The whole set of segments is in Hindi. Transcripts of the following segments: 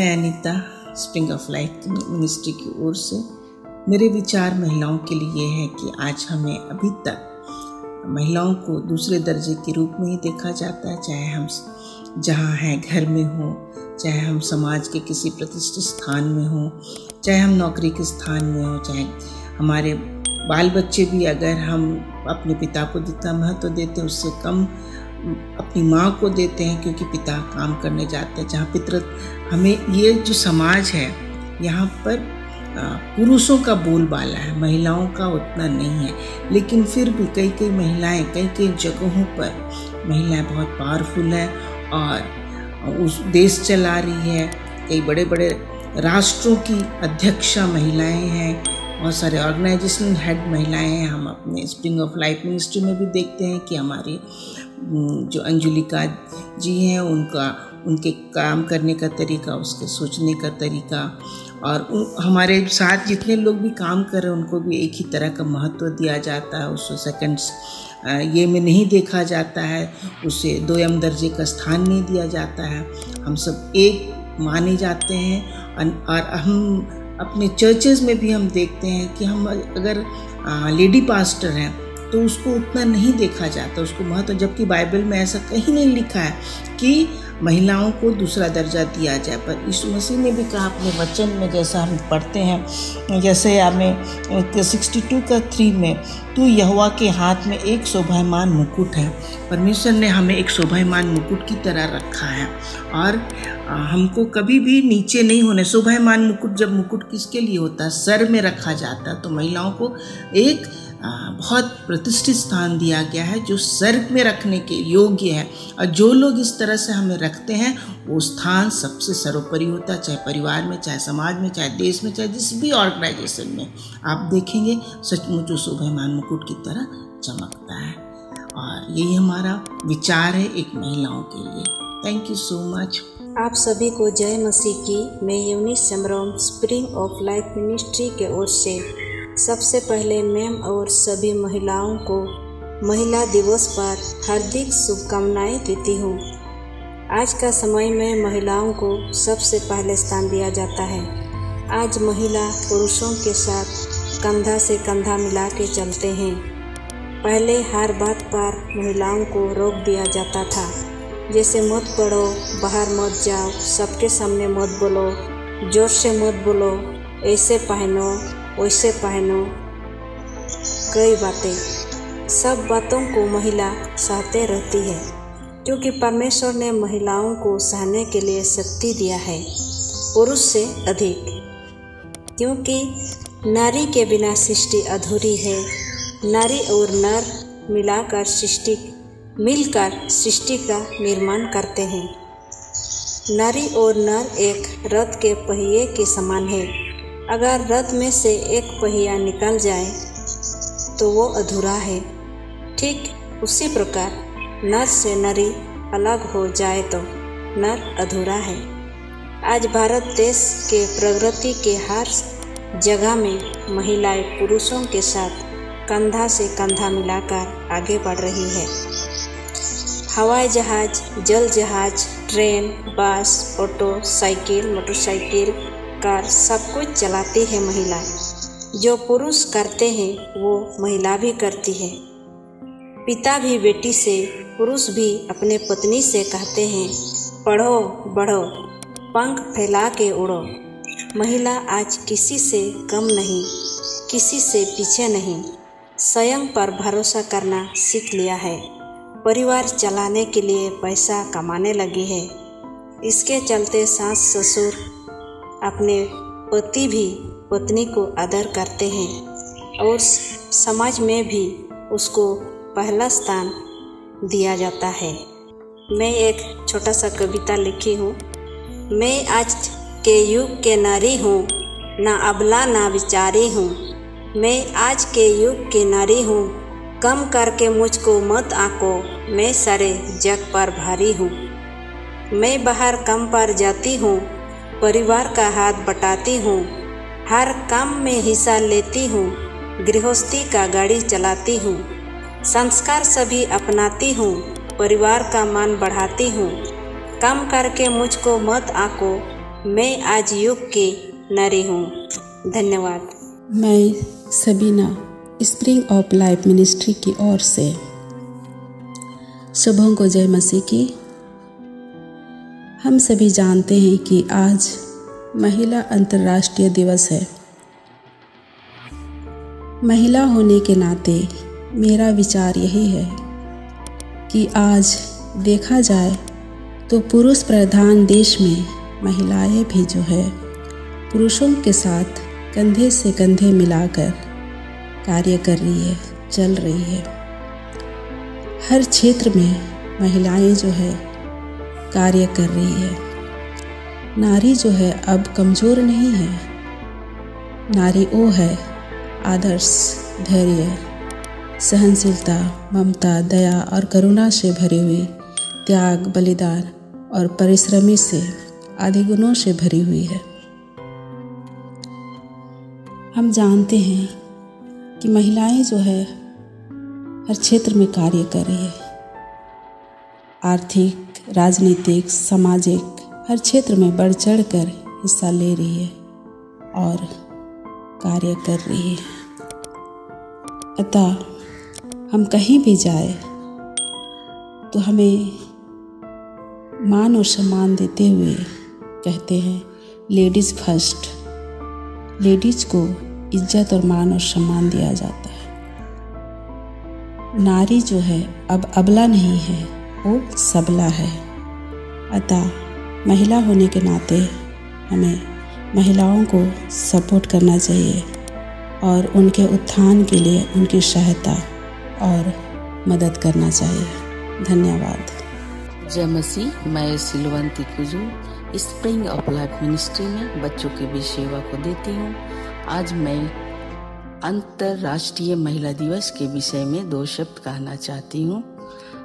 मैं Anita spring of life ministry की ओर से। मेरे विचार महिलाओं के लिए ये है कि आज हमें अभी तक महिलाओं को दूसरे दर्जे के रूप में ही देखा जाता है, चाहे हम जहाँ हैं घर में हों, चाहे हम समाज के किसी प्रतिष्ठित स्थान में हों, चाहे हम नौकरी के स्थान में हों, चाहे हमारे बाल बच्चे भी अगर हम अपने पिता को जितना महत्व देते हैं उससे कम अपनी माँ को देते हैं, क्योंकि पिता काम करने जाते हैं। जहाँ पितृत्व हमें ये जो समाज है यहाँ पर पुरुषों का बोलबाला है, महिलाओं का उतना नहीं है। लेकिन फिर भी कई महिलाएं कई जगहों पर महिलाएं बहुत पावरफुल हैं और उस देश चला रही है। कई बड़े बड़े राष्ट्रों की अध्यक्षा महिलाएं हैं, बहुत सारे ऑर्गेनाइजेशनल हेड महिलाएं हैं। हम अपने स्प्रिंग ऑफ लाइफ मिनिस्ट्री में भी देखते हैं कि हमारी जो अंजुलिका जी हैं उनके काम करने का तरीका, उसके सोचने का तरीका, और हमारे साथ जितने लोग भी काम कर रहे हैं उनको भी एक ही तरह का महत्व दिया जाता है। उसको सेकंड्स ये में नहीं देखा जाता है, उसे दोयम दर्जे का स्थान नहीं दिया जाता है। हम सब एक माने जाते हैं और हम अपने चर्चेज़ में भी हम देखते हैं कि हम अगर लेडी पास्टर हैं तो उसको उतना नहीं देखा जाता, उसको महत्व, जबकि बाइबल में ऐसा कहीं नहीं लिखा है कि महिलाओं को दूसरा दर्जा दिया जाए। पर यीशु मसीह ने भी कहा अपने वचन में, जैसा हम पढ़ते हैं, जैसे हमें 62:3 में, तू यहोवा के हाथ में एक शोभायमान मुकुट है। परमेश्वर ने हमें एक शोभायमान मुकुट की तरह रखा है और हमको कभी भी नीचे नहीं होने। शोभायमान मुकुट, जब मुकुट किसके लिए होता है? सर में रखा जाता है। तो महिलाओं को एक बहुत प्रतिष्ठित स्थान दिया गया है जो सर में रखने के योग्य है, और जो लोग इस तरह से हमें रखते हैं वो स्थान सबसे सर्वोपरि होता है, चाहे परिवार में, चाहे समाज में, चाहे देश में, चाहे जिस भी ऑर्गेनाइजेशन में आप देखेंगे सचमुच जो शोभायमान मुकुट की तरह चमकता है। और यही हमारा विचार है एक महिलाओं के लिए। Thank you so much. आप सभी को जय मसीह की। मैं Eunice Samrom spring of life ministry के ओर से सबसे पहले मैम और सभी महिलाओं को महिला दिवस पर हार्दिक शुभकामनाएं देती हूँ। आज का समय में महिलाओं को सबसे पहले स्थान दिया जाता है। आज महिला पुरुषों के साथ कंधा से कंधा मिला के चलते हैं। पहले हर बात पर महिलाओं को रोक दिया जाता था, जैसे मत पढ़ो, बाहर मत जाओ, सबके सामने मत बोलो, जोर से मत बोलो, ऐसे पहनो, वैसे पहनो, कई बातें। सब बातों को महिला सहते रहती है, क्योंकि परमेश्वर ने महिलाओं को सहने के लिए शक्ति दिया है पुरुष से अधिक, क्योंकि नारी के बिना सृष्टि अधूरी है। नारी और नर मिलकर सृष्टि का निर्माण करते हैं। नारी और नर एक रथ के पहिए के समान है। अगर रथ में से एक पहिया निकल जाए तो वो अधूरा है। ठीक उसी प्रकार नर से नारी अलग हो जाए तो नर अधूरा है। आज भारत देश के प्रगति के हर जगह में महिलाएं पुरुषों के साथ कंधा से कंधा मिलाकर आगे बढ़ रही है। हवाई जहाज, जल जहाज, ट्रेन, बस, ऑटो, साइकिल, मोटरसाइकिल, कार, सब कुछ चलाती है महिलाएं। जो पुरुष करते हैं वो महिला भी करती है। पिता भी बेटी से, पुरुष भी अपने पत्नी से कहते हैं, पढ़ो बढ़ो, पंख फैला के उड़ो। महिला आज किसी से कम नहीं, किसी से पीछे नहीं, स्वयं पर भरोसा करना सीख लिया है। परिवार चलाने के लिए पैसा कमाने लगी है। इसके चलते सास ससुर अपने पति भी पत्नी को आदर करते हैं और समाज में भी उसको पहला स्थान दिया जाता है। मैं एक छोटा सा कविता लिखी हूँ। मैं आज के युग के नारी हूँ, ना अबला ना विचारी हूँ। मैं आज के युग की नारी हूँ, कम करके मुझको मत आको, मैं सारे जग पर भारी हूँ। मैं बाहर कम पर जाती हूँ, परिवार का हाथ बटाती हूँ, हर काम में हिस्सा लेती हूँ, गृहस्थी का गाड़ी चलाती हूँ, संस्कार सभी अपनाती हूँ, परिवार का मान बढ़ाती हूँ। कम करके मुझको मत आको, मैं आज युग की नारी हूँ। धन्यवाद। मैं Sabina spring of life ministry की ओर से शुभों को जय मसीह की। हम सभी जानते हैं कि आज महिला अंतर्राष्ट्रीय दिवस है। महिला होने के नाते मेरा विचार यही है कि आज देखा जाए तो पुरुष प्रधान देश में महिलाएं भी जो है पुरुषों के साथ कंधे से कंधे मिलाकर कार्य कर रही है, चल रही है। हर क्षेत्र में महिलाएं जो है कार्य कर रही है। नारी जो है अब कमज़ोर नहीं है। नारी वो है आदर्श, धैर्य, सहनशीलता, ममता, दया और करुणा से भरी हुई, त्याग, बलिदान और परिश्रमी से आदि गुणों से भरी हुई है। हम जानते हैं कि महिलाएं जो है हर क्षेत्र में कार्य कर रही है। आर्थिक, राजनीतिक, सामाजिक हर क्षेत्र में बढ़ चढ़ कर हिस्सा ले रही है और कार्य कर रही है। अतः हम कहीं भी जाए तो हमें मान और सम्मान देते हुए कहते हैं लेडीज़ फर्स्ट। लेडीज़ को इज्जत और मान और सम्मान दिया जाता है। नारी जो है अब अबला नहीं है, वो सबला है। अतः महिला होने के नाते हमें महिलाओं को सपोर्ट करना चाहिए और उनके उत्थान के लिए उनकी सहायता और मदद करना चाहिए। धन्यवाद। जय मसीह। मैं Silvanti Kuju spring of life ministry में बच्चों की भी सेवा को देती हूँ। आज मैं अंतर्राष्ट्रीय महिला दिवस के विषय में 2 शब्द कहना चाहती हूँ।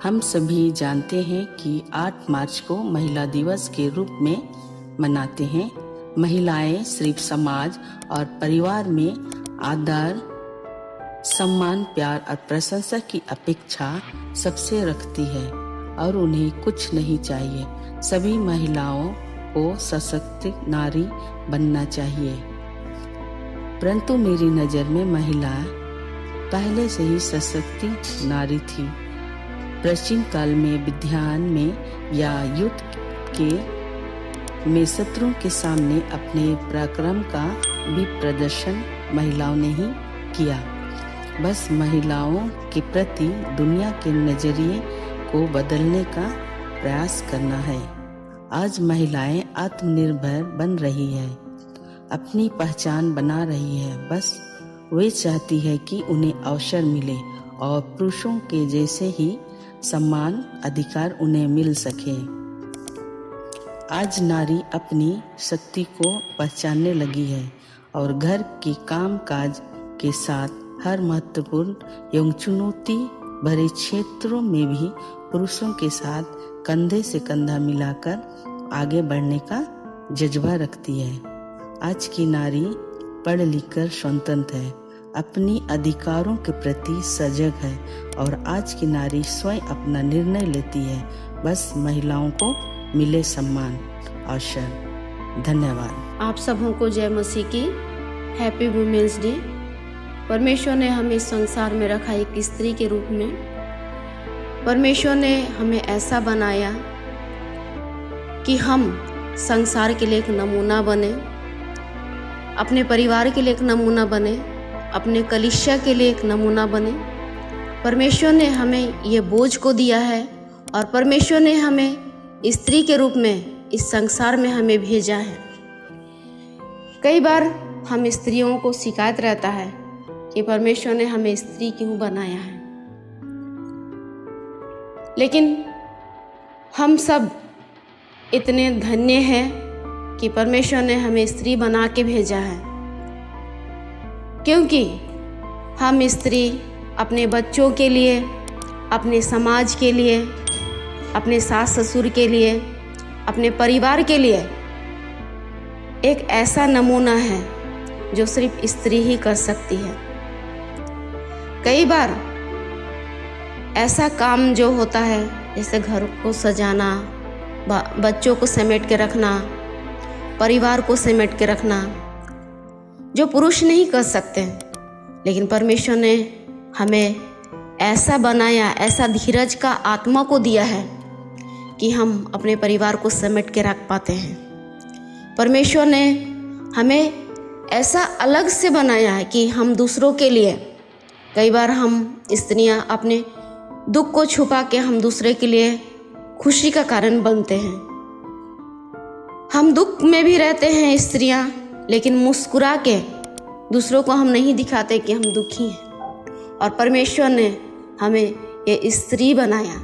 हम सभी जानते हैं कि 8 मार्च को महिला दिवस के रूप में मनाते हैं। महिलाएं सिर्फ समाज और परिवार में आदर, सम्मान, प्यार और प्रशंसा की अपेक्षा सबसे रखती है और उन्हें कुछ नहीं चाहिए। सभी महिलाओं को सशक्त नारी बनना चाहिए। परंतु मेरी नज़र में महिला पहले से ही सशक्त नारी थी। प्राचीन काल में विज्ञान में या युद्ध के में शत्रुओं के सामने अपने पराक्रम का भी प्रदर्शन महिलाओं ने ही किया। बस महिलाओं के प्रति दुनिया के नजरिए को बदलने का प्रयास करना है। आज महिलाएं आत्मनिर्भर बन रही है, अपनी पहचान बना रही है। बस वे चाहती है कि उन्हें अवसर मिले और पुरुषों के जैसे ही सम्मान, अधिकार उन्हें मिल सके। आज नारी अपनी शक्ति को पहचानने लगी है और घर के काम काज के साथ हर महत्वपूर्ण एवं चुनौती भरे क्षेत्रों में भी पुरुषों के साथ कंधे से कंधा मिलाकर आगे बढ़ने का जज्बा रखती है। आज की नारी पढ़ लिख कर स्वतंत्र है, अपनी अधिकारों के प्रति सजग है और आज की नारी स्वयं अपना निर्णय लेती है। बस महिलाओं को मिले सम्मान, अवसर। धन्यवाद। आप सबों को जय मसीह की। Happy women's day. परमेश्वर ने हमें संसार में रखा एक स्त्री के रूप में। परमेश्वर ने हमें ऐसा बनाया कि हम संसार के लिए एक नमूना बने, अपने परिवार के लिए एक नमूना बने, अपने कलीसिया के लिए एक नमूना बने। परमेश्वर ने हमें ये बोझ को दिया है और परमेश्वर ने हमें स्त्री के रूप में इस संसार में हमें भेजा है। कई बार हम स्त्रियों को शिकायत रहता है कि परमेश्वर ने हमें स्त्री क्यों बनाया है, लेकिन हम सब इतने धन्य हैं कि परमेश्वर ने हमें स्त्री बना के भेजा है, क्योंकि हम स्त्री अपने बच्चों के लिए, अपने समाज के लिए, अपने सास ससुर के लिए, अपने परिवार के लिए एक ऐसा नमूना है जो सिर्फ स्त्री ही कर सकती है। कई बार ऐसा काम जो होता है जैसे घर को सजाना, बच्चों को समेट के रखना, परिवार को समेट के रखना जो पुरुष नहीं कर सकते, लेकिन परमेश्वर ने हमें ऐसा बनाया, ऐसा धीरज का आत्मा को दिया है कि हम अपने परिवार को समेट के रख पाते हैं। परमेश्वर ने हमें ऐसा अलग से बनाया है कि हम दूसरों के लिए, कई बार हम स्त्रियां अपने दुख को छुपा के हम दूसरे के लिए खुशी का कारण बनते हैं। हम दुख में भी रहते हैं स्त्रियां, लेकिन मुस्कुरा के दूसरों को हम नहीं दिखाते कि हम दुखी हैं। और परमेश्वर ने हमें ये स्त्री बनाया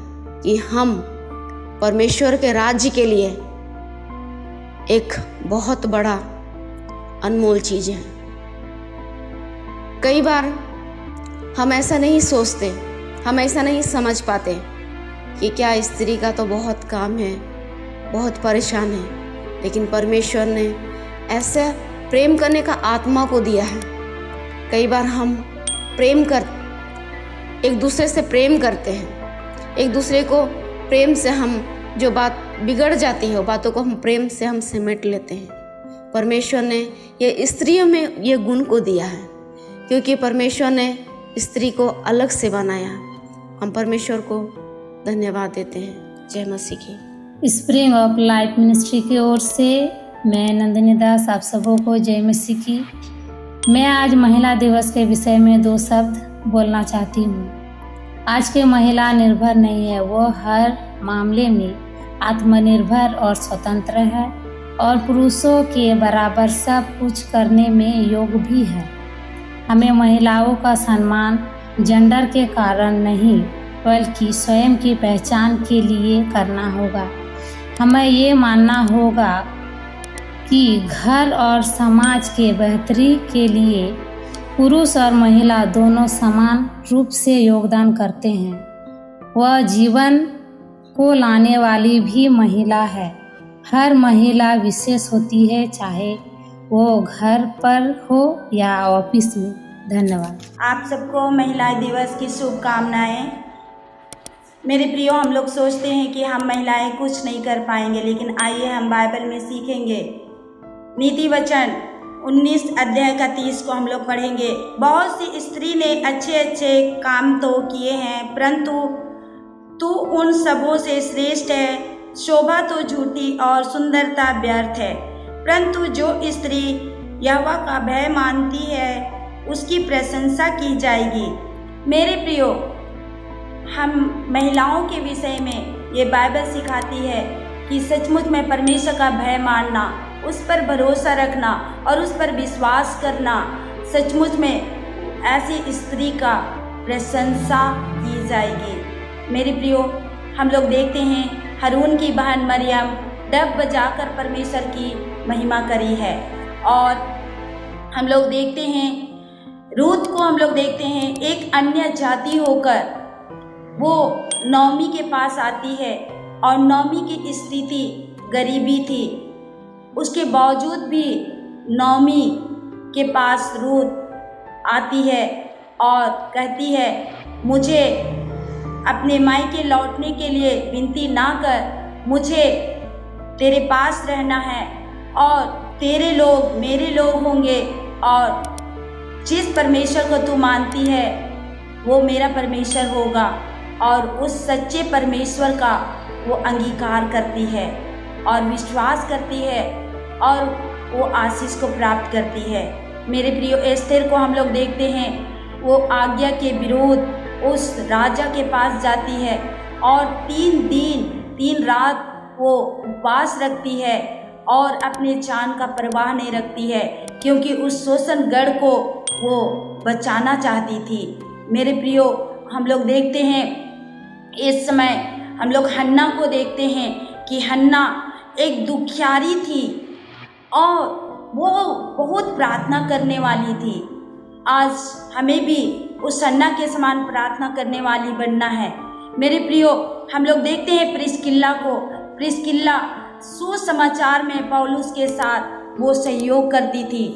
कि हम परमेश्वर के राज्य के लिए एक बहुत बड़ा अनमोल चीज़ है। कई बार हम ऐसा नहीं सोचते, हम ऐसा नहीं समझ पाते कि क्या स्त्री का तो बहुत काम है, बहुत परेशान है, लेकिन परमेश्वर ने ऐसा प्रेम करने का आत्मा को दिया है। कई बार हम एक दूसरे से प्रेम करते हैं, एक दूसरे को प्रेम से हम जो बात बिगड़ जाती है, बातों को हम प्रेम से हम समेट लेते हैं। परमेश्वर ने ये स्त्रियों में ये गुण को दिया है, क्योंकि परमेश्वर ने स्त्री को अलग से बनाया। हम परमेश्वर को धन्यवाद देते हैं। जय मसीह की। स्प्रिंग ऑफ लाइफ मिनिस्ट्री की ओर से मैं नंदिनी दास आप सबों को जय मसीह की। मैं आज महिला दिवस के विषय में 2 शब्द बोलना चाहती हूँ। आज की महिला निर्भर नहीं है, वो हर मामले में आत्मनिर्भर और स्वतंत्र है और पुरुषों के बराबर सब कुछ करने में योग्य भी है। हमें महिलाओं का सम्मान जेंडर के कारण नहीं, बल्कि स्वयं की पहचान के लिए करना होगा। हमें ये मानना होगा कि घर और समाज के बेहतरी के लिए पुरुष और महिला दोनों समान रूप से योगदान करते हैं। वह जीवन को लाने वाली भी महिला है। हर महिला विशेष होती है, चाहे वो घर पर हो या ऑफिस में। धन्यवाद। आप सबको महिला दिवस की शुभकामनाएं। मेरे प्रियो, हम लोग सोचते हैं कि हम महिलाएं कुछ नहीं कर पाएंगे, लेकिन आइए हम बाइबल में सीखेंगे। नीति वचन 19 अध्याय का 30 को हम लोग पढ़ेंगे। बहुत सी स्त्री ने अच्छे अच्छे काम तो किए हैं, परंतु तू उन सबों से श्रेष्ठ है। शोभा तो झूठी और सुंदरता व्यर्थ है, परंतु जो स्त्री यहोवा का भय मानती है उसकी प्रशंसा की जाएगी। मेरे प्रियो, हम महिलाओं के विषय में ये बाइबल सिखाती है कि सचमुच में परमेश्वर का भय मानना, उस पर भरोसा रखना और उस पर विश्वास करना, सचमुच में ऐसी स्त्री का प्रशंसा की जाएगी। मेरे प्रियो, हम लोग देखते हैं हारून की बहन मरियम डब बजाकर परमेश्वर की महिमा करी है। और हम लोग देखते हैं रूत को, हम लोग देखते हैं एक अन्य जाति होकर वो नौमी के पास आती है और नौमी की स्थिति गरीबी थी, उसके बावजूद भी नौमी के पास रूत आती है और कहती है, मुझे अपने मायके लौटने के लिए विनती ना कर, मुझे तेरे पास रहना है और तेरे लोग मेरे लोग होंगे और जिस परमेश्वर को तू मानती है वो मेरा परमेश्वर होगा। और उस सच्चे परमेश्वर का वो अंगीकार करती है और विश्वास करती है और वो आशीष को प्राप्त करती है। मेरे प्रियो, एस्थेर को हम लोग देखते हैं, वो आज्ञा के विरुद्ध उस राजा के पास जाती है और 3 दिन 3 रात वो उपवास रखती है और अपने जान का परवाह नहीं रखती है, क्योंकि उस शोषणगढ़ को वो बचाना चाहती थी। मेरे प्रियो, हम लोग देखते हैं इस समय हम लोग हन्ना को देखते हैं कि हन्ना एक दुखियारी थी और वो बहुत प्रार्थना करने वाली थी। आज हमें भी उस हन्ना के समान प्रार्थना करने वाली बनना है। मेरे प्रियो, हम लोग देखते हैं प्रिस्किल्ला को। प्रिस्किल्ला सुसमाचार में पौलुस के साथ वो सहयोग करती थी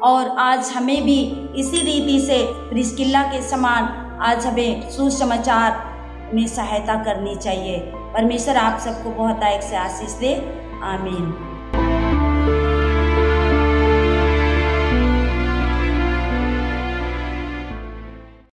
और आज हमें भी इसी रीति से प्रिस्किल्ला के समान आज हमें सुसमाचार में सहायता करनी चाहिए। परमेश्वर आप सबको बहुत आयत से आशीष दे। आमीन।